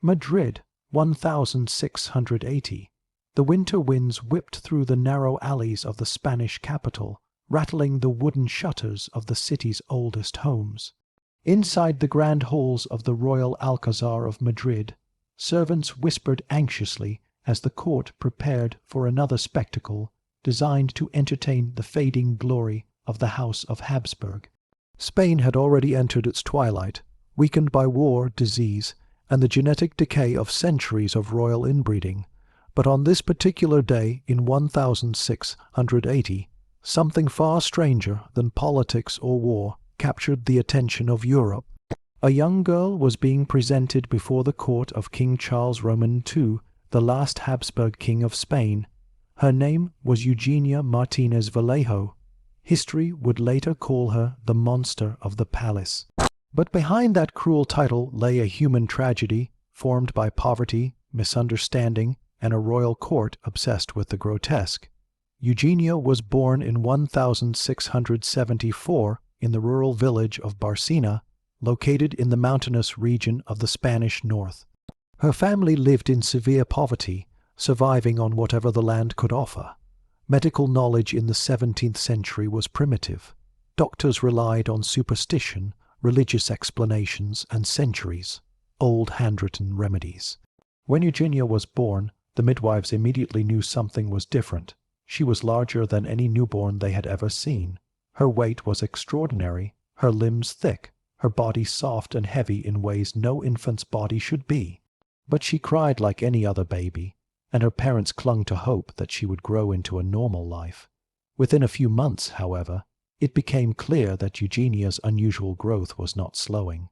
Madrid, 1680. The winter winds whipped through the narrow alleys of the Spanish capital, rattling the wooden shutters of the city's oldest homes. Inside the grand halls of the Royal Alcazar of Madrid, servants whispered anxiously as the court prepared for another spectacle designed to entertain the fading glory of the House of Habsburg. Spain had already entered its twilight, weakened by war, disease, and the genetic decay of centuries of royal inbreeding. But on this particular day in 1680, something far stranger than politics or war captured the attention of Europe. A young girl was being presented before the court of King Charles Roman II, the last Habsburg king of Spain. Her name was Eugenia Martínez Vallejo. History would later call her the monster of the palace. But behind that cruel title lay a human tragedy formed by poverty, misunderstanding, and a royal court obsessed with the grotesque. Eugenia was born in 1674 in the rural village of Barcina, located in the mountainous region of the Spanish north. Her family lived in severe poverty, surviving on whatever the land could offer. Medical knowledge in the 17th century was primitive. Doctors relied on superstition, religious explanations, and centuries-old handwritten remedies. When Eugenia was born, the midwives immediately knew something was different. She was larger than any newborn they had ever seen. Her weight was extraordinary, her limbs thick, her body soft and heavy in ways no infant's body should be. But she cried like any other baby, and her parents clung to hope that she would grow into a normal life. Within a few months, however, it became clear that Eugenia's unusual growth was not slowing.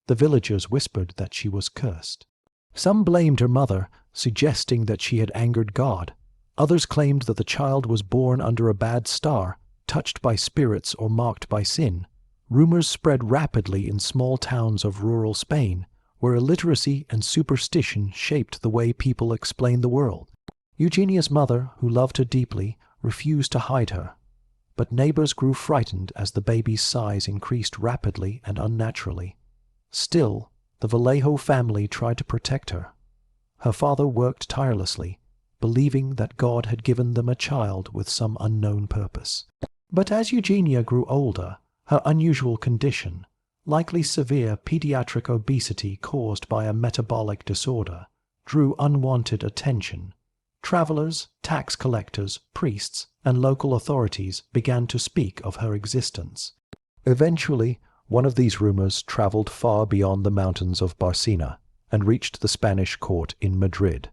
The villagers whispered that she was cursed. Some blamed her mother, suggesting that she had angered God. Others claimed that the child was born under a bad star, touched by spirits or marked by sin. Rumors spread rapidly in small towns of rural Spain, where illiteracy and superstition shaped the way people explained the world. Eugenia's mother, who loved her deeply, refused to hide her. But neighbors grew frightened as the baby's size increased rapidly and unnaturally. Still, the Vallejo family tried to protect her. Her father worked tirelessly, believing that God had given them a child with some unknown purpose. But as Eugenia grew older, her unusual condition, likely severe pediatric obesity caused by a metabolic disorder, drew unwanted attention. Travelers, tax collectors, priests, and local authorities began to speak of her existence. Eventually, one of these rumors traveled far beyond the mountains of Barcina and reached the Spanish court in Madrid.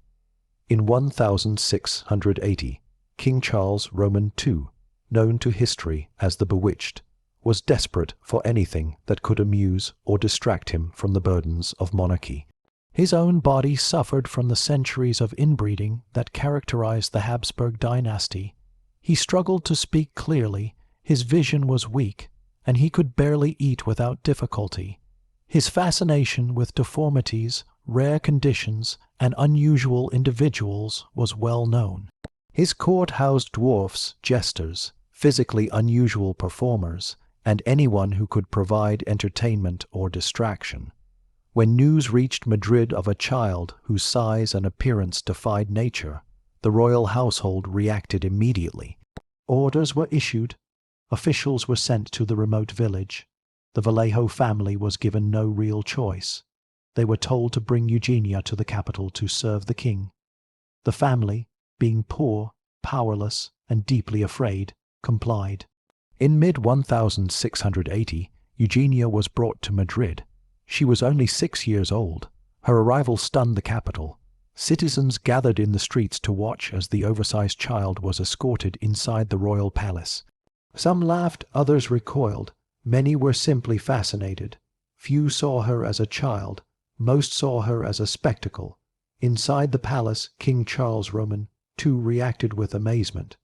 In 1680, King Charles Roman II, known to history as the Bewitched, was desperate for anything that could amuse or distract him from the burdens of monarchy. His own body suffered from the centuries of inbreeding that characterized the Habsburg dynasty. He struggled to speak clearly, his vision was weak, and he could barely eat without difficulty. His fascination with deformities, rare conditions, and unusual individuals was well known. His court housed dwarfs, jesters, physically unusual performers, and anyone who could provide entertainment or distraction. When news reached Madrid of a child whose size and appearance defied nature, the royal household reacted immediately. Orders were issued. Officials were sent to the remote village. The Vallejo family was given no real choice. They were told to bring Eugenia to the capital to serve the king. The family, being poor, powerless, and deeply afraid, complied. In mid-1680, Eugenia was brought to Madrid. She was only 6 years old. Her arrival stunned the capital. Citizens gathered in the streets to watch as the oversized child was escorted inside the royal palace. Some laughed, others recoiled. Many were simply fascinated. Few saw her as a child. Most saw her as a spectacle. Inside the palace, King Charles Roman II reacted with amazement.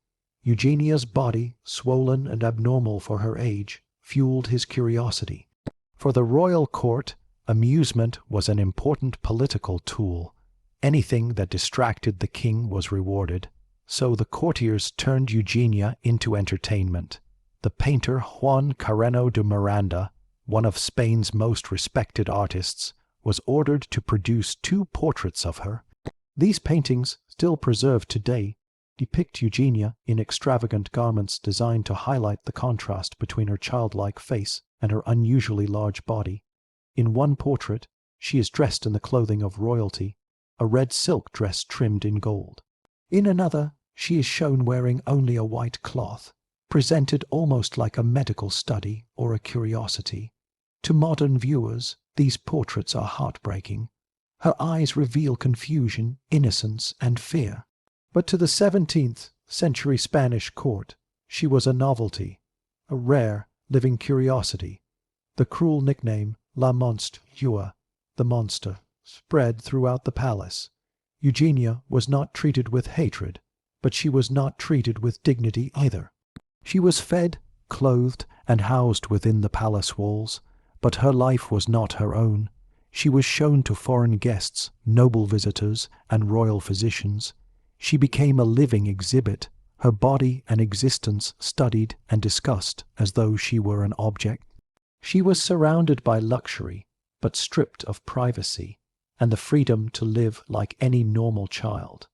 Eugenia's body, swollen and abnormal for her age, fueled his curiosity. For the royal court, amusement was an important political tool. Anything that distracted the king was rewarded. So the courtiers turned Eugenia into entertainment. The painter Juan Carreno de Miranda, one of Spain's most respected artists, was ordered to produce 2 portraits of her. These paintings, still preserved today, depict Eugenia in extravagant garments designed to highlight the contrast between her childlike face and her unusually large body. In one portrait, she is dressed in the clothing of royalty, a red silk dress trimmed in gold. In another, she is shown wearing only a white cloth, presented almost like a medical study or a curiosity. To modern viewers, these portraits are heartbreaking. Her eyes reveal confusion, innocence, and fear. But to the 17th century Spanish court, she was a novelty, a rare, living curiosity. The cruel nickname La Monstrua, the monster, spread throughout the palace. Eugenia was not treated with hatred, but she was not treated with dignity either. She was fed, clothed, and housed within the palace walls, but her life was not her own. She was shown to foreign guests, noble visitors, and royal physicians. She became a living exhibit, her body and existence studied and discussed as though she were an object. She was surrounded by luxury, but stripped of privacy and the freedom to live like any normal child.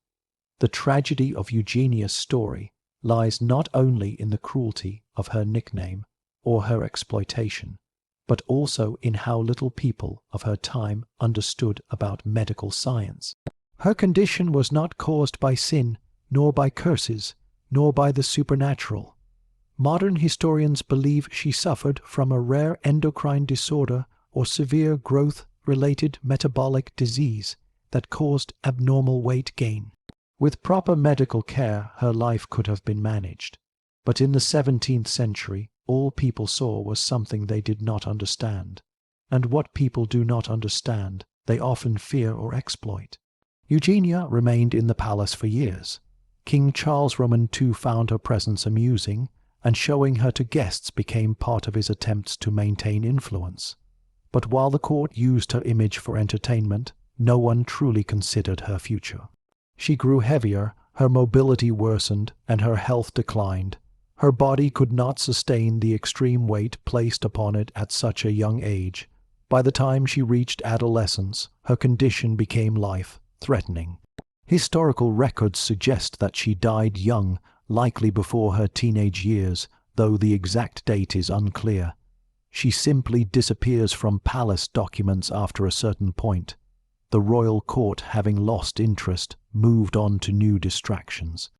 The tragedy of Eugenia's story lies not only in the cruelty of her nickname or her exploitation, but also in how little people of her time understood about medical science. Her condition was not caused by sin, nor by curses, nor by the supernatural. Modern historians believe she suffered from a rare endocrine disorder or severe growth-related metabolic disease that caused abnormal weight gain. With proper medical care, her life could have been managed. But in the 17th century, all people saw was something they did not understand. And what people do not understand, they often fear or exploit. Eugenia remained in the palace for years. King Charles Roman II found her presence amusing, and showing her to guests became part of his attempts to maintain influence. But while the court used her image for entertainment, no one truly considered her future. She grew heavier, her mobility worsened, and her health declined. Her body could not sustain the extreme weight placed upon it at such a young age. By the time she reached adolescence, her condition became life-threatening. Historical records suggest that she died young, likely before her teenage years, though the exact date is unclear. She simply disappears from palace documents after a certain point. The royal court, having lost interest, moved on to new distractions.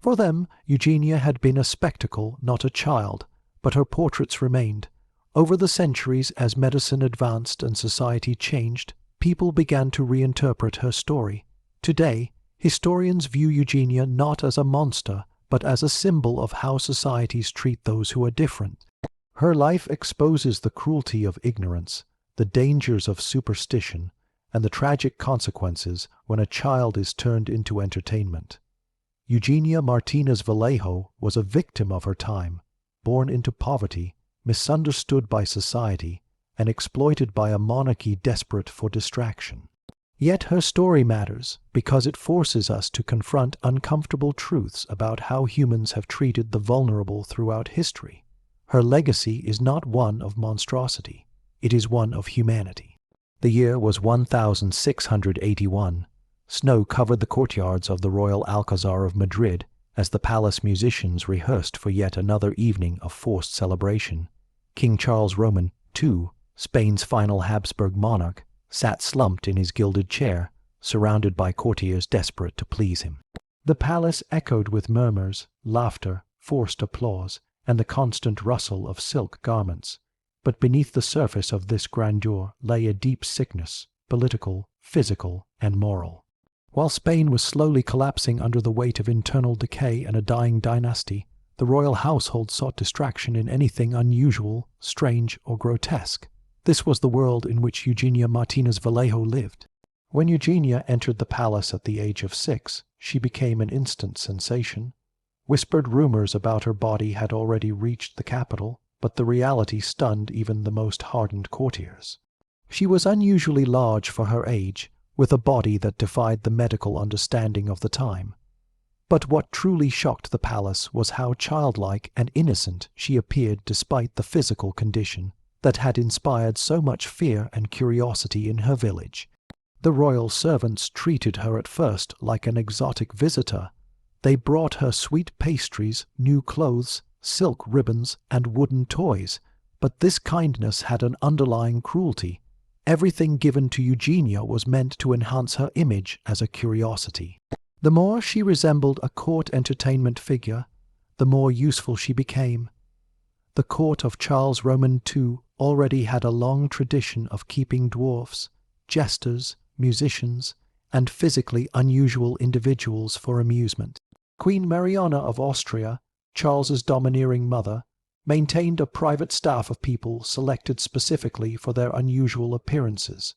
For them, Eugenia had been a spectacle, not a child, but her portraits remained. Over the centuries, as medicine advanced and society changed, people began to reinterpret her story. Today, historians view Eugenia not as a monster, but as a symbol of how societies treat those who are different. Her life exposes the cruelty of ignorance, the dangers of superstition, and the tragic consequences when a child is turned into entertainment. Eugenia Martínez Vallejo was a victim of her time, born into poverty, misunderstood by society, and exploited by a monarchy desperate for distraction. Yet her story matters because it forces us to confront uncomfortable truths about how humans have treated the vulnerable throughout history. Her legacy is not one of monstrosity, it is one of humanity. The year was 1681. Snow covered the courtyards of the Royal Alcazar of Madrid as the palace musicians rehearsed for yet another evening of forced celebration. King Charles Roman II, Spain's final Habsburg monarch, sat slumped in his gilded chair, surrounded by courtiers desperate to please him. The palace echoed with murmurs, laughter, forced applause, and the constant rustle of silk garments. But beneath the surface of this grandeur lay a deep sickness, political, physical, and moral. While Spain was slowly collapsing under the weight of internal decay and a dying dynasty, the royal household sought distraction in anything unusual, strange, or grotesque. This was the world in which Eugenia Martínez Vallejo lived. When Eugenia entered the palace at the age of 6, she became an instant sensation. Whispered rumors about her body had already reached the capital, but the reality stunned even the most hardened courtiers. She was unusually large for her age, with a body that defied the medical understanding of the time. But what truly shocked the palace was how childlike and innocent she appeared despite the physical condition. that had inspired so much fear and curiosity in her village. The royal servants treated her at first like an exotic visitor. They brought her sweet pastries, new clothes, silk ribbons, and wooden toys. But this kindness had an underlying cruelty. Everything given to Eugenia was meant to enhance her image as a curiosity. The more she resembled a court entertainment figure, the more useful she became. The court of Charles Roman II already had a long tradition of keeping dwarfs, jesters, musicians, and physically unusual individuals for amusement. Queen Mariana of Austria, Charles's domineering mother, maintained a private staff of people selected specifically for their unusual appearances.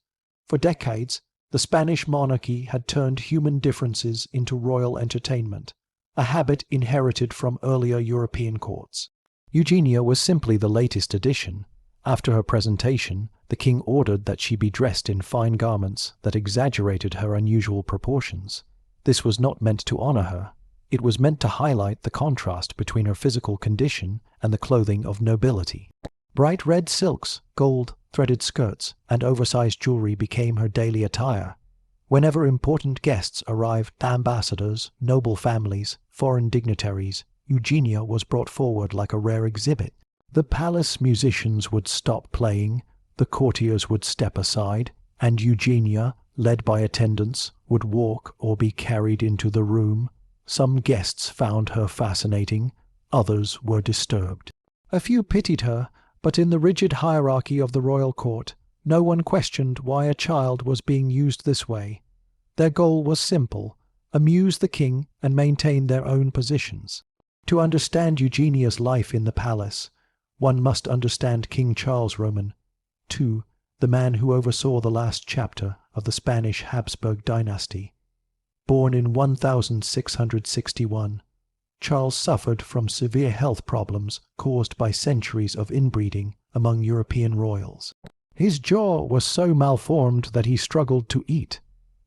For decades, the Spanish monarchy had turned human differences into royal entertainment, a habit inherited from earlier European courts. Eugenia was simply the latest addition. After her presentation, the king ordered that she be dressed in fine garments that exaggerated her unusual proportions. This was not meant to honor her. It was meant to highlight the contrast between her physical condition and the clothing of nobility. Bright red silks, gold, threaded skirts, and oversized jewelry became her daily attire. Whenever important guests arrived, ambassadors, noble families, foreign dignitaries, Eugenia was brought forward like a rare exhibit. The palace musicians would stop playing, the courtiers would step aside, and Eugenia, led by attendants, would walk or be carried into the room. Some guests found her fascinating, others were disturbed. A few pitied her, but in the rigid hierarchy of the royal court, no one questioned why a child was being used this way. Their goal was simple: amuse the king and maintain their own positions. To understand Eugenia's life in the palace, one must understand King Charles Roman II, the man who oversaw the last chapter of the Spanish Habsburg dynasty. Born in 1661, Charles suffered from severe health problems caused by centuries of inbreeding among European royals. His jaw was so malformed that he struggled to eat.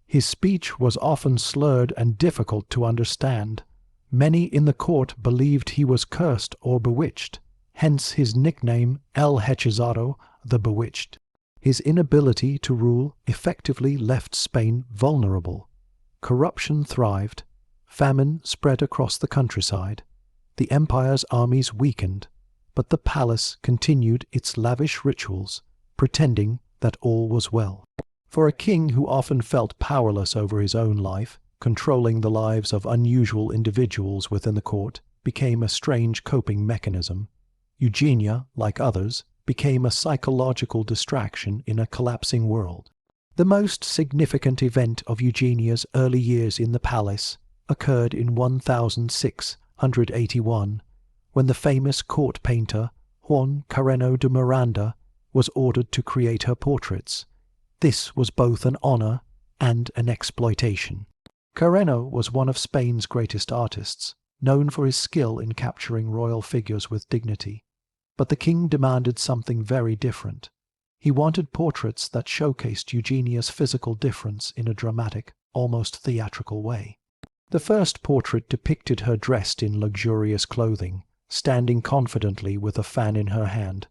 His speech was often slurred and difficult to understand. Many in the court believed he was cursed or bewitched, hence his nickname El Hechizado, the Bewitched. His inability to rule effectively left Spain vulnerable. Corruption thrived, famine spread across the countryside, the empire's armies weakened, but the palace continued its lavish rituals, pretending that all was well. For a king who often felt powerless over his own life, controlling the lives of unusual individuals within the court became a strange coping mechanism. Eugenia, like others, became a psychological distraction in a collapsing world. The most significant event of Eugenia's early years in the palace occurred in 1681, when the famous court painter Juan Carreno de Miranda was ordered to create her portraits. This was both an honor and an exploitation. Carreno was one of Spain's greatest artists, known for his skill in capturing royal figures with dignity. But the king demanded something very different. He wanted portraits that showcased Eugenia's physical difference in a dramatic, almost theatrical way. The first portrait depicted her dressed in luxurious clothing, standing confidently with a fan in her hand.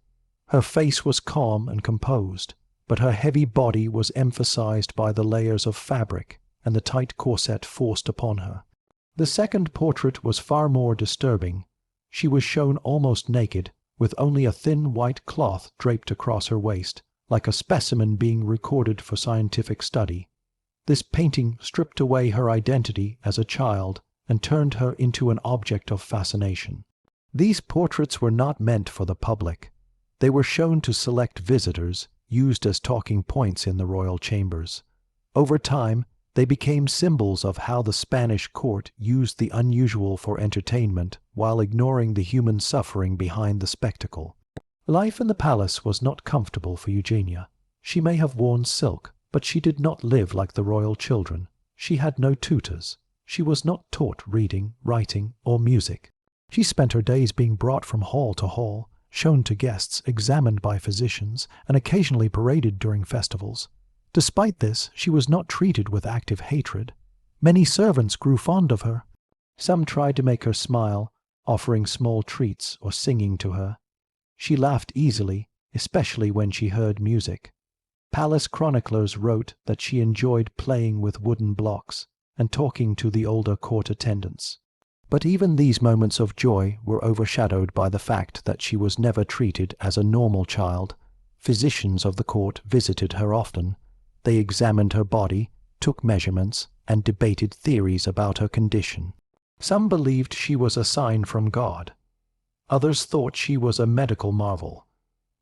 Her face was calm and composed, but her heavy body was emphasized by the layers of fabric and the tight corset forced upon her. The second portrait was far more disturbing. She was shown almost naked, with only a thin white cloth draped across her waist, like a specimen being recorded for scientific study. This painting stripped away her identity as a child and turned her into an object of fascination. These portraits were not meant for the public. They were shown to select visitors, used as talking points in the royal chambers. Over time, they became symbols of how the Spanish court used the unusual for entertainment while ignoring the human suffering behind the spectacle. Life in the palace was not comfortable for Eugenia. She may have worn silk, but she did not live like the royal children. She had no tutors. She was not taught reading, writing, or music. She spent her days being brought from hall to hall, shown to guests, examined by physicians, and occasionally paraded during festivals. Despite this, she was not treated with active hatred. Many servants grew fond of her. Some tried to make her smile, offering small treats or singing to her. She laughed easily, especially when she heard music. Palace chroniclers wrote that she enjoyed playing with wooden blocks and talking to the older court attendants. But even these moments of joy were overshadowed by the fact that she was never treated as a normal child. Physicians of the court visited her often. They examined her body, took measurements, and debated theories about her condition. Some believed she was a sign from God. Others thought she was a medical marvel.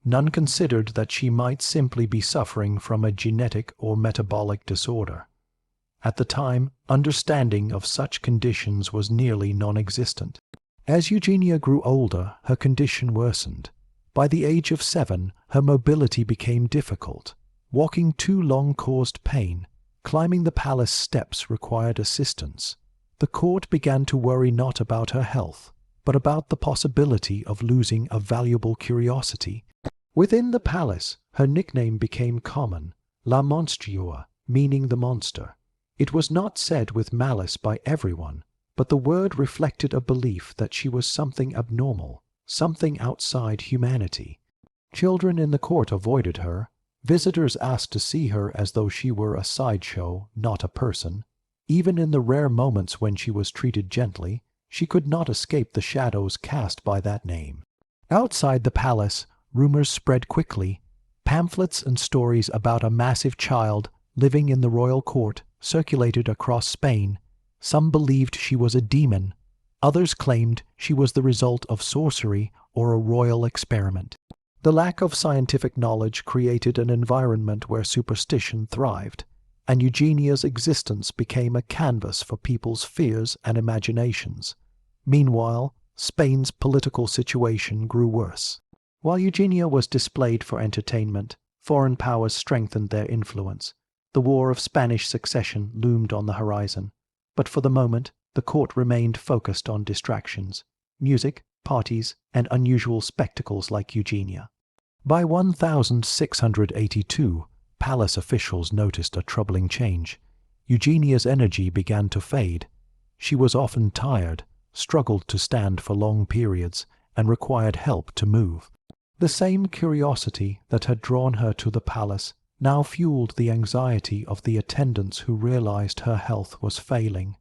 None considered that she might simply be suffering from a genetic or metabolic disorder. At the time, understanding of such conditions was nearly non-existent. As Eugenia grew older, her condition worsened. By the age of 7, her mobility became difficult. Walking too long caused pain. Climbing the palace steps required assistance. The court began to worry not about her health, but about the possibility of losing a valuable curiosity. Within the palace, her nickname became common, La Monstrua, meaning the monster. It was not said with malice by everyone, but the word reflected a belief that she was something abnormal, something outside humanity. Children in the court avoided her. Visitors asked to see her as though she were a sideshow, not a person. Even in the rare moments when she was treated gently, she could not escape the shadows cast by that name. Outside the palace, rumors spread quickly. Pamphlets and stories about a massive child living in the royal court circulated across Spain. Some believed she was a demon. Others claimed she was the result of sorcery or a royal experiment. The lack of scientific knowledge created an environment where superstition thrived, and Eugenia's existence became a canvas for people's fears and imaginations. Meanwhile, Spain's political situation grew worse. While Eugenia was displayed for entertainment, foreign powers strengthened their influence. The War of Spanish Succession loomed on the horizon, but for the moment the court remained focused on distractions, music, parties, and unusual spectacles like Eugenia. By 1682, palace officials noticed a troubling change. Eugenia's energy began to fade. She was often tired, struggled to stand for long periods, and required help to move. The same curiosity that had drawn her to the palace now fueled the anxiety of the attendants who realized her health was failing.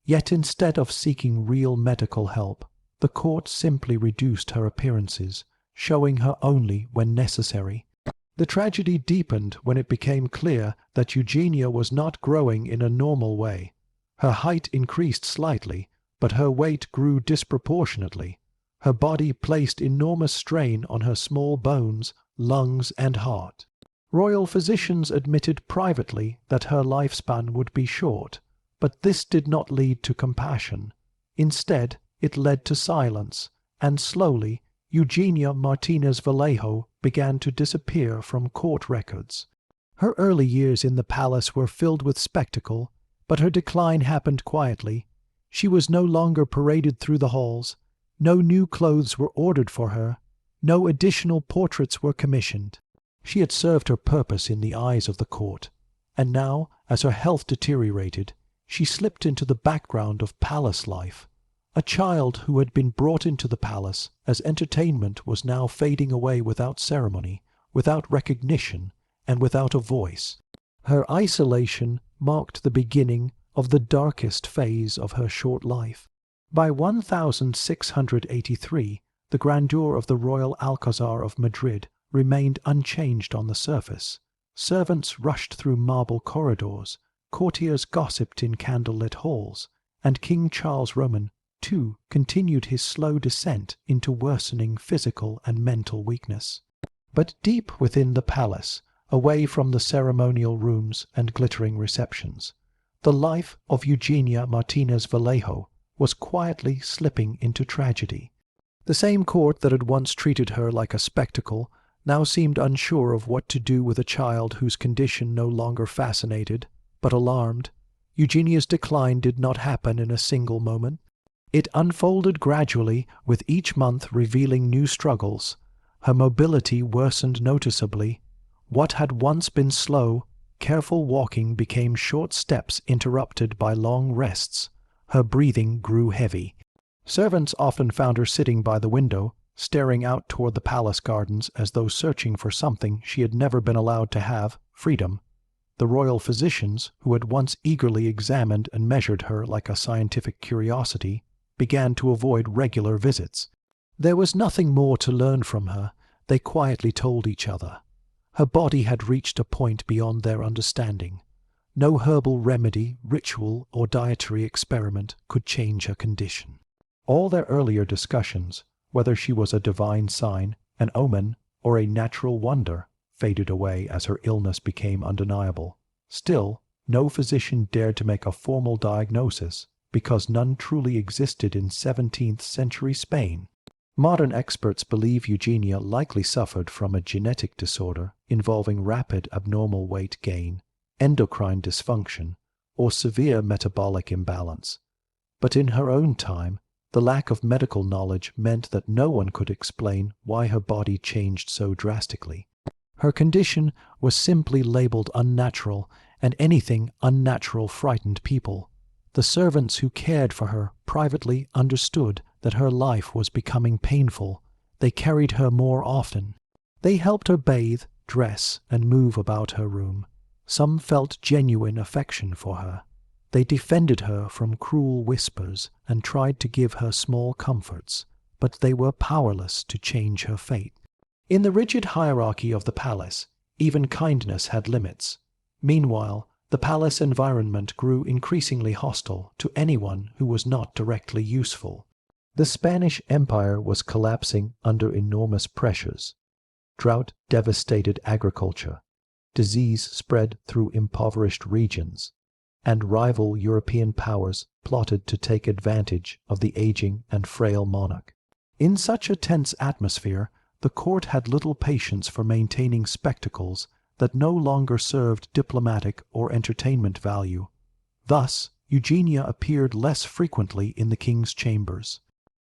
Yet instead of seeking real medical help, the court simply reduced her appearances, showing her only when necessary. The tragedy deepened when it became clear that Eugenia was not growing in a normal way. Her height increased slightly, but her weight grew disproportionately. Her body placed enormous strain on her small bones, lungs, and heart. Royal physicians admitted privately that her lifespan would be short, but this did not lead to compassion. Instead, it led to silence, and slowly, Eugenia Martínez Vallejo began to disappear from court records. Her early years in the palace were filled with spectacle, but her decline happened quietly. She was no longer paraded through the halls. No new clothes were ordered for her. No additional portraits were commissioned. She had served her purpose in the eyes of the court, and now, as her health deteriorated, she slipped into the background of palace life. A child who had been brought into the palace as entertainment was now fading away without ceremony, without recognition, and without a voice. Her isolation marked the beginning of the darkest phase of her short life. By 1683, the grandeur of the royal Alcazar of Madrid remained unchanged on the surface. Servants rushed through marble corridors, courtiers gossiped in candlelit halls, and King Charles Roman, too, continued his slow descent into worsening physical and mental weakness. But deep within the palace, away from the ceremonial rooms and glittering receptions, the life of Eugenia Martínez Vallejo was quietly slipping into tragedy. The same court that had once treated her like a spectacle now seemed unsure of what to do with a child whose condition no longer fascinated, but alarmed. Eugenia's decline did not happen in a single moment. It unfolded gradually, with each month revealing new struggles. Her mobility worsened noticeably. What had once been slow, careful walking became short steps interrupted by long rests. Her breathing grew heavy. Servants often found her sitting by the window, staring out toward the palace gardens as though searching for something she had never been allowed to have, freedom. The royal physicians, who had once eagerly examined and measured her like a scientific curiosity, began to avoid regular visits. There was nothing more to learn from her, they quietly told each other. Her body had reached a point beyond their understanding. No herbal remedy, ritual, or dietary experiment could change her condition. All their earlier discussions, whether she was a divine sign, an omen, or a natural wonder, faded away as her illness became undeniable. Still, no physician dared to make a formal diagnosis, because none truly existed in 17th-century Spain. Modern experts believe Eugenia likely suffered from a genetic disorder involving rapid abnormal weight gain, endocrine dysfunction, or severe metabolic imbalance. But in her own time, the lack of medical knowledge meant that no one could explain why her body changed so drastically. Her condition was simply labeled unnatural, and anything unnatural frightened people. The servants who cared for her privately understood that her life was becoming painful. They carried her more often. They helped her bathe, dress, and move about her room. Some felt genuine affection for her. They defended her from cruel whispers and tried to give her small comforts, but they were powerless to change her fate. In the rigid hierarchy of the palace, even kindness had limits. Meanwhile, the palace environment grew increasingly hostile to anyone who was not directly useful. The Spanish Empire was collapsing under enormous pressures. Drought devastated agriculture. Disease spread through impoverished regions, and rival European powers plotted to take advantage of the aging and frail monarch. In such a tense atmosphere, the court had little patience for maintaining spectacles that no longer served diplomatic or entertainment value. Thus, Eugenia appeared less frequently in the king's chambers.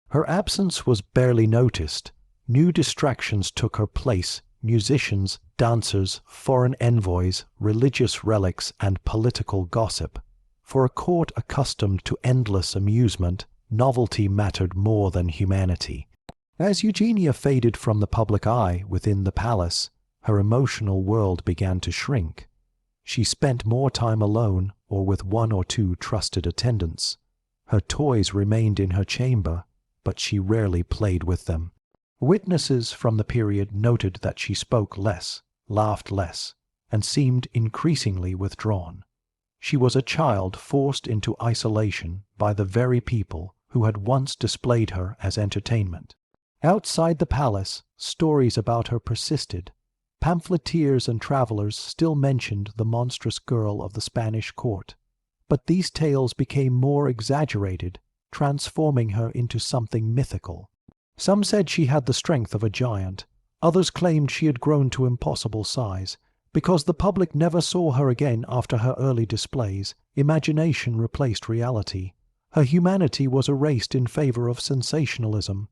Her absence was barely noticed. New distractions took her place: musicians, dancers, foreign envoys, religious relics, and political gossip. For a court accustomed to endless amusement, novelty mattered more than humanity. As Eugenia faded from the public eye within the palace, her emotional world began to shrink. She spent more time alone or with one or two trusted attendants. Her toys remained in her chamber, but she rarely played with them. Witnesses from the period noted that she spoke less, laughed less, and seemed increasingly withdrawn. She was a child forced into isolation by the very people who had once displayed her as entertainment. Outside the palace, stories about her persisted. Pamphleteers and travelers still mentioned the monstrous girl of the Spanish court. But these tales became more exaggerated, transforming her into something mythical. Some said she had the strength of a giant. Others claimed she had grown to impossible size. Because the public never saw her again after her early displays, imagination replaced reality. Her humanity was erased in favor of sensationalism.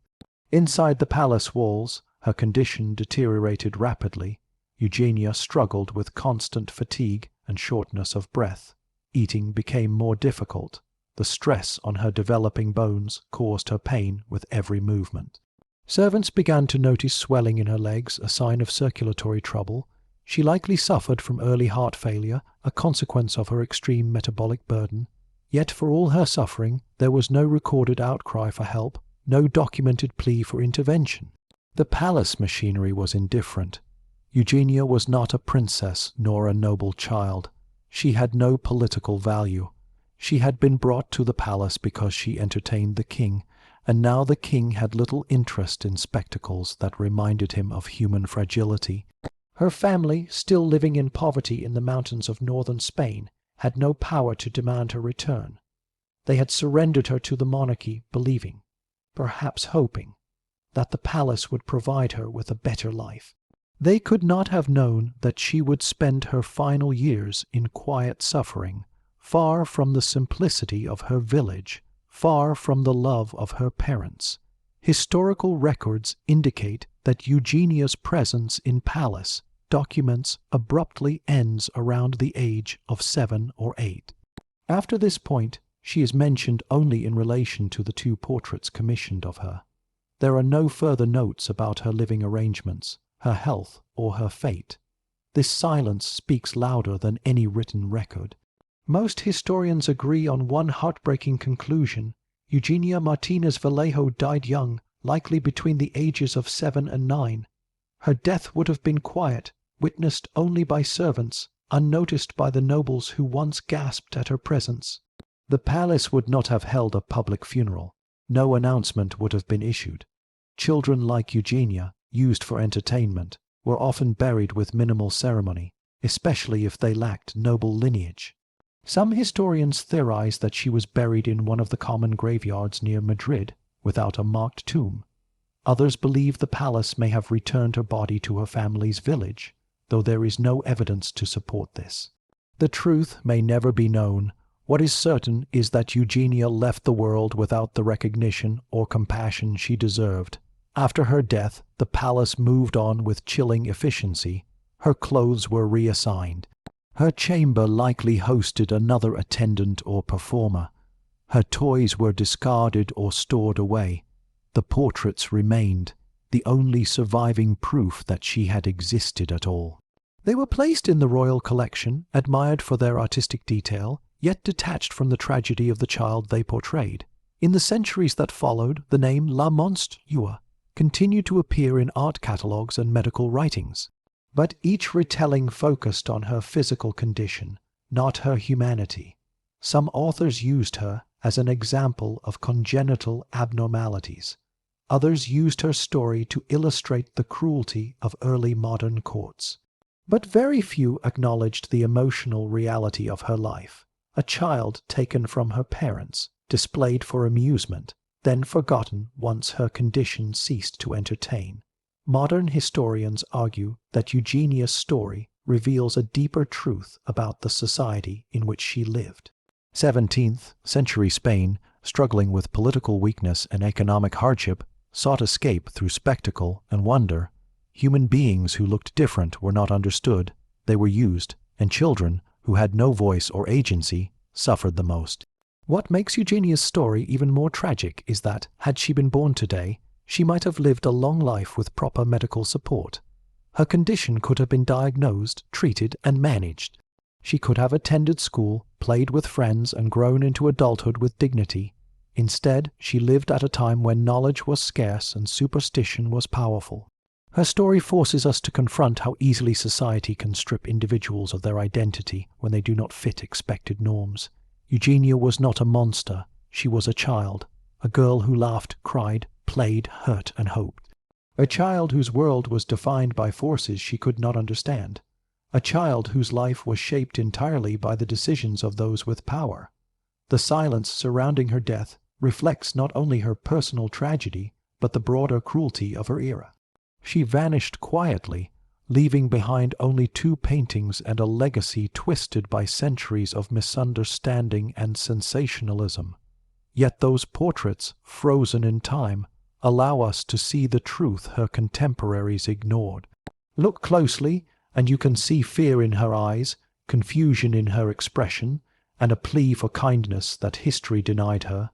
Inside the palace walls, her condition deteriorated rapidly. Eugenia struggled with constant fatigue and shortness of breath. Eating became more difficult. The stress on her developing bones caused her pain with every movement. Servants began to notice swelling in her legs, a sign of circulatory trouble. She likely suffered from early heart failure, a consequence of her extreme metabolic burden. Yet for all her suffering, there was no recorded outcry for help, no documented plea for intervention. The palace machinery was indifferent. Eugenia was not a princess nor a noble child. She had no political value. She had been brought to the palace because she entertained the king, and now the king had little interest in spectacles that reminded him of human fragility. Her family, still living in poverty in the mountains of northern Spain, had no power to demand her return. They had surrendered her to the monarchy, believing, perhaps hoping, that the palace would provide her with a better life. They could not have known that she would spend her final years in quiet suffering, far from the simplicity of her village, far from the love of her parents. Historical records indicate that Eugenia's presence in palace documents abruptly ends around the age of 7 or 8. After this point, she is mentioned only in relation to the 2 portraits commissioned of her. There are no further notes about her living arrangements, her health, or her fate. This silence speaks louder than any written record. Most historians agree on one heartbreaking conclusion. Eugenia Martínez Vallejo died young, likely between the ages of 7 and 9. Her death would have been quiet, witnessed only by servants, unnoticed by the nobles who once gasped at her presence. The palace would not have held a public funeral. No announcement would have been issued. Children like Eugenia, used for entertainment, were often buried with minimal ceremony, especially if they lacked noble lineage. Some historians theorize that she was buried in one of the common graveyards near Madrid, without a marked tomb. Others believe the palace may have returned her body to her family's village, though there is no evidence to support this. The truth may never be known. What is certain is that Eugenia left the world without the recognition or compassion she deserved. After her death, the palace moved on with chilling efficiency. Her clothes were reassigned. Her chamber likely hosted another attendant or performer. Her toys were discarded or stored away. The portraits remained, the only surviving proof that she had existed at all. They were placed in the royal collection, admired for their artistic detail, yet detached from the tragedy of the child they portrayed. In the centuries that followed, the name La Monstrua continued to appear in art catalogues and medical writings. But each retelling focused on her physical condition, not her humanity. Some authors used her as an example of congenital abnormalities. Others used her story to illustrate the cruelty of early modern courts. But very few acknowledged the emotional reality of her life. A child taken from her parents, displayed for amusement, then forgotten once her condition ceased to entertain. Modern historians argue that Eugenia's story reveals a deeper truth about the society in which she lived. 17th century Spain, struggling with political weakness and economic hardship, sought escape through spectacle and wonder. Human beings who looked different were not understood, they were used, and children, who had no voice or agency, suffered the most. What makes Eugenia's story even more tragic is that, had she been born today, she might have lived a long life with proper medical support. Her condition could have been diagnosed, treated, and managed. She could have attended school, played with friends, and grown into adulthood with dignity. Instead, she lived at a time when knowledge was scarce and superstition was powerful. Her story forces us to confront how easily society can strip individuals of their identity when they do not fit expected norms. Eugenia was not a monster. She was a child, a girl who laughed, cried, played, hurt, and hoped. A child whose world was defined by forces she could not understand. A child whose life was shaped entirely by the decisions of those with power. The silence surrounding her death reflects not only her personal tragedy, but the broader cruelty of her era. She vanished quietly, leaving behind only 2 paintings and a legacy twisted by centuries of misunderstanding and sensationalism. Yet those portraits, frozen in time, allow us to see the truth her contemporaries ignored. Look closely, and you can see fear in her eyes, confusion in her expression, and a plea for kindness that history denied her.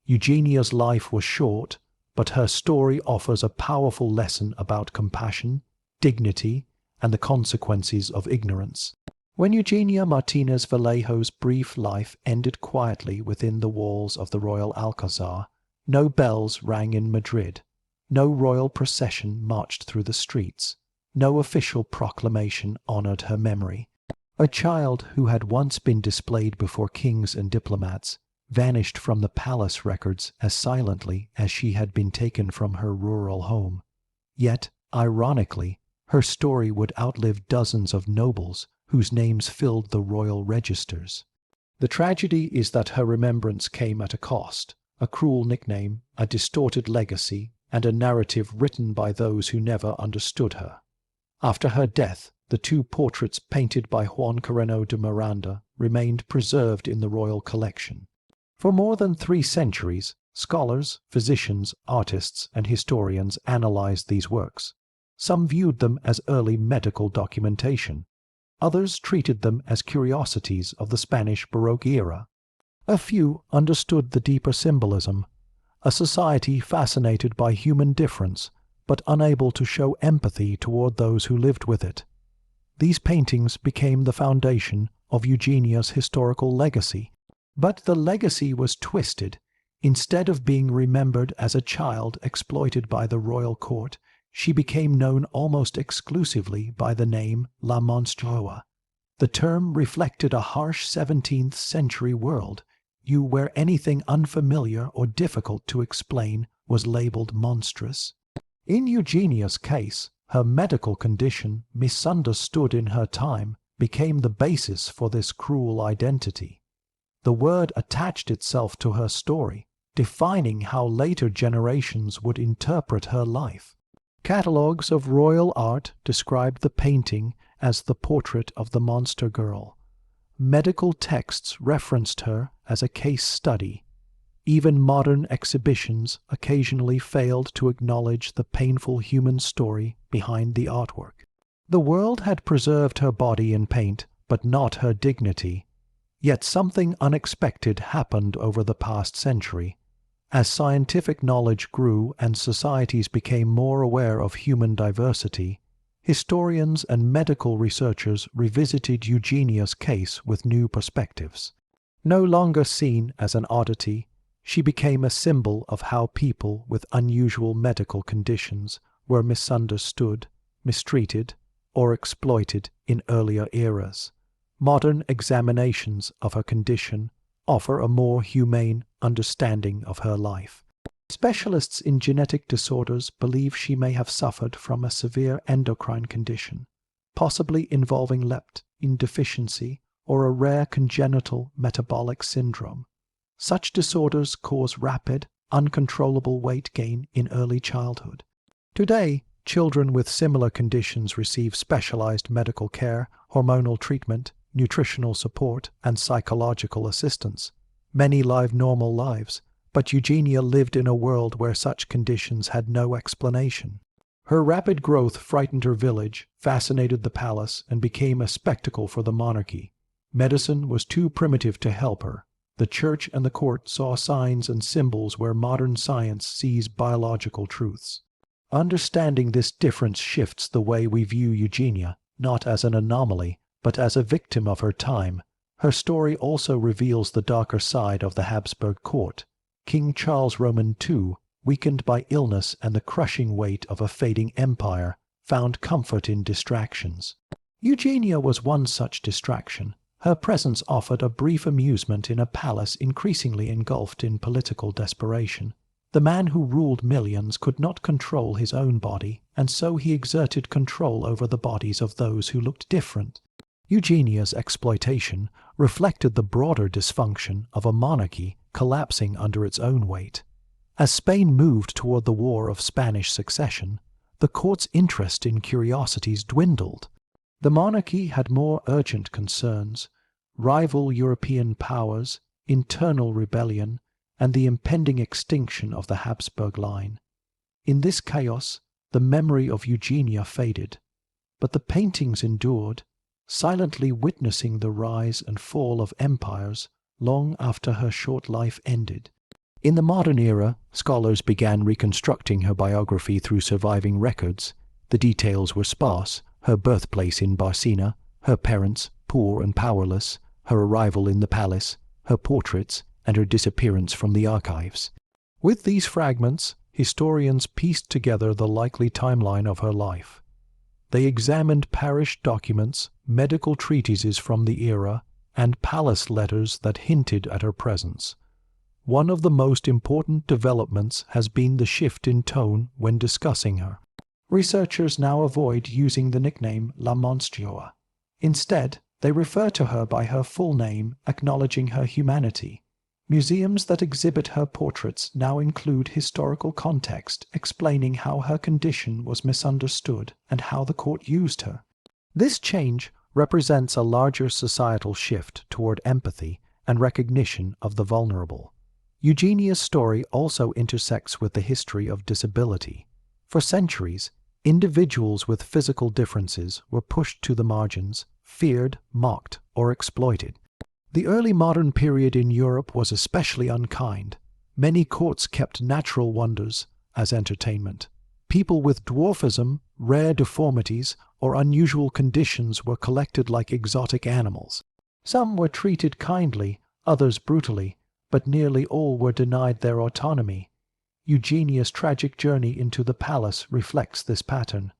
Eugenia's life was short, but her story offers a powerful lesson about compassion, dignity, and the consequences of ignorance. When Eugenia Martínez Vallejo's brief life ended quietly within the walls of the Royal Alcazar, no bells rang in Madrid, no royal procession marched through the streets, no official proclamation honored her memory. A child who had once been displayed before kings and diplomats vanished from the palace records as silently as she had been taken from her rural home. Yet, ironically, her story would outlive dozens of nobles whose names filled the royal registers. The tragedy is that her remembrance came at a cost, a cruel nickname, a distorted legacy, and a narrative written by those who never understood her. After her death, the 2 portraits painted by Juan Carreno de Miranda remained preserved in the royal collection. For more than 3 centuries, scholars, physicians, artists, and historians analyzed these works. Some viewed them as early medical documentation. Others treated them as curiosities of the Spanish Baroque era. A few understood the deeper symbolism. a society fascinated by human difference but unable to show empathy toward those who lived with it. These paintings became the foundation of Eugenia's historical legacy. But the legacy was twisted. Instead of being remembered as a child exploited by the royal court, she became known almost exclusively by the name La Monstrueuse. The term reflected a harsh 17th century world, where anything unfamiliar or difficult to explain was labeled monstrous. In Eugenia's case, her medical condition, misunderstood in her time, became the basis for this cruel identity. The word attached itself to her story, defining how later generations would interpret her life. Catalogues of royal art described the painting as the portrait of the monster girl. Medical texts referenced her as a case study. Even modern exhibitions occasionally failed to acknowledge the painful human story behind the artwork. The world had preserved her body in paint, but not her dignity. Yet something unexpected happened over the past century. As scientific knowledge grew and societies became more aware of human diversity, historians and medical researchers revisited Eugenia's case with new perspectives. No longer seen as an oddity, she became a symbol of how people with unusual medical conditions were misunderstood, mistreated, or exploited in earlier eras. Modern examinations of her condition offer a more humane understanding of her life. Specialists in genetic disorders believe she may have suffered from a severe endocrine condition, possibly involving leptin deficiency or a rare congenital metabolic syndrome. Such disorders cause rapid, uncontrollable weight gain in early childhood. Today, children with similar conditions receive specialized medical care, hormonal treatment, nutritional support, and psychological assistance. Many live normal lives, but Eugenia lived in a world where such conditions had no explanation. Her rapid growth frightened her village, fascinated the palace, and became a spectacle for the monarchy. Medicine was too primitive to help her. The church and the court saw signs and symbols where modern science sees biological truths. Understanding this difference shifts the way we view Eugenia, not as an anomaly, but as a victim of her time. Her story also reveals the darker side of the Habsburg court. King Charles Roman II, weakened by illness and the crushing weight of a fading empire, found comfort in distractions. Eugenia was one such distraction. Her presence offered a brief amusement in a palace increasingly engulfed in political desperation. The man who ruled millions could not control his own body, and so he exerted control over the bodies of those who looked different. Eugenia's exploitation reflected the broader dysfunction of a monarchy collapsing under its own weight. As Spain moved toward the War of Spanish Succession, the court's interest in curiosities dwindled. The monarchy had more urgent concerns: rival European powers, internal rebellion, and the impending extinction of the Habsburg line. In this chaos, the memory of Eugenia faded, but the paintings endured, silently witnessing the rise and fall of empires long after her short life ended. In the modern era, scholars began reconstructing her biography through surviving records. The details were sparse: her birthplace in Barcina, her parents, poor and powerless, her arrival in the palace, her portraits, and her disappearance from the archives. With these fragments, historians pieced together the likely timeline of her life. They examined parish documents, medical treatises from the era, and palace letters that hinted at her presence. One of the most important developments has been the shift in tone when discussing her. Researchers now avoid using the nickname La Monstrueuse. Instead, they refer to her by her full name, acknowledging her humanity. Museums that exhibit her portraits now include historical context explaining how her condition was misunderstood and how the court used her. This change represents a larger societal shift toward empathy and recognition of the vulnerable. Eugenia's story also intersects with the history of disability. For centuries, individuals with physical differences were pushed to the margins, feared, mocked, or exploited. The early modern period in Europe was especially unkind. Many courts kept natural wonders as entertainment. People with dwarfism, rare deformities, or unusual conditions were collected like exotic animals. Some were treated kindly, others brutally, but nearly all were denied their autonomy. Eugenia's tragic journey into the palace reflects this pattern.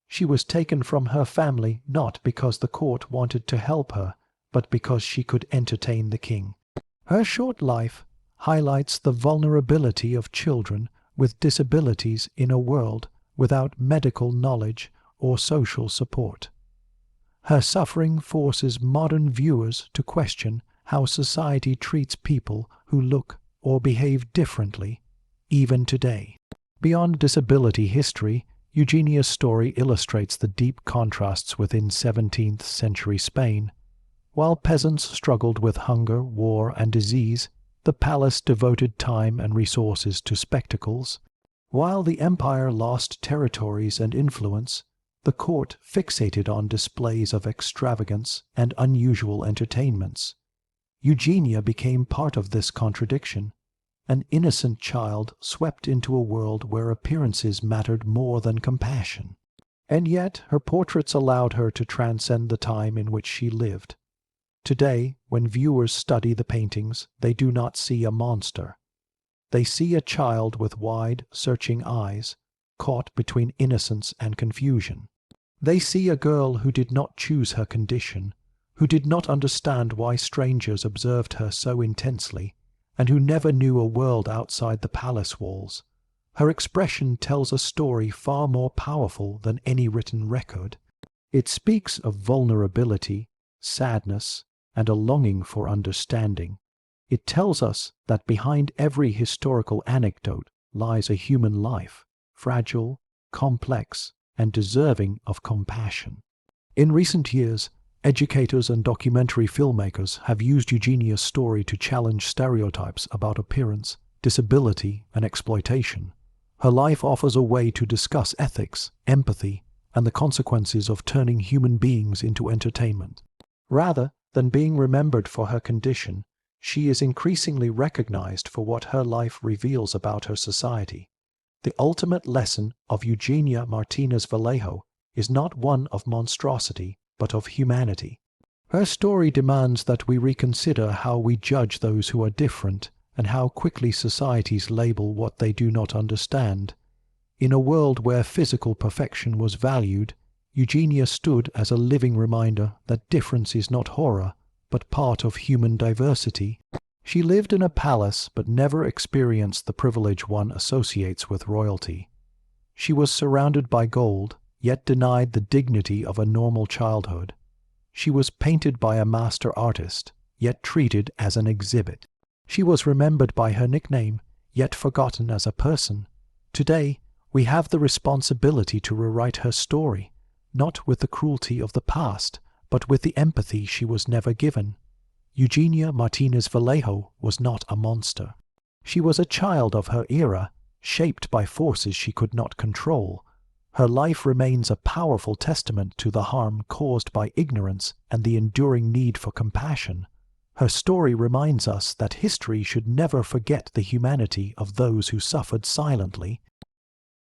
She was taken from her family not because the court wanted to help her, but because she could entertain the king. Her short life highlights the vulnerability of children with disabilities in a world without medical knowledge or social support. Her suffering forces modern viewers to question how society treats people who look or behave differently, even today. Beyond disability history, Eugenia's story illustrates the deep contrasts within 17th century Spain. While peasants struggled with hunger, war, and disease, the palace devoted time and resources to spectacles. While the empire lost territories and influence, the court fixated on displays of extravagance and unusual entertainments. Eugenia became part of this contradiction, an innocent child swept into a world where appearances mattered more than compassion. And yet her portraits allowed her to transcend the time in which she lived. Today, when viewers study the paintings, they do not see a monster. They see a child with wide, searching eyes, caught between innocence and confusion. They see a girl who did not choose her condition, who did not understand why strangers observed her so intensely, and who never knew a world outside the palace walls. Her expression tells a story far more powerful than any written record. It speaks of vulnerability, sadness, and a longing for understanding. It tells us that behind every historical anecdote lies a human life, fragile, complex, and deserving of compassion. In recent years, educators and documentary filmmakers have used Eugenia's story to challenge stereotypes about appearance, disability, and exploitation. Her life offers a way to discuss ethics, empathy, and the consequences of turning human beings into entertainment. Rather than being remembered for her condition, she is increasingly recognized for what her life reveals about her society. The ultimate lesson of Eugenia Martínez Vallejo is not one of monstrosity, but of humanity. Her story demands that we reconsider how we judge those who are different and how quickly societies label what they do not understand. In a world where physical perfection was valued, Eugenia stood as a living reminder that difference is not horror, but part of human diversity. She lived in a palace but never experienced the privilege one associates with royalty. She was surrounded by gold, yet denied the dignity of a normal childhood. She was painted by a master artist, yet treated as an exhibit. She was remembered by her nickname, yet forgotten as a person. Today, we have the responsibility to rewrite her story, not with the cruelty of the past, but with the empathy she was never given. Eugenia Martínez Vallejo was not a monster. She was a child of her era, shaped by forces she could not control. Her life remains a powerful testament to the harm caused by ignorance and the enduring need for compassion. Her story reminds us that history should never forget the humanity of those who suffered silently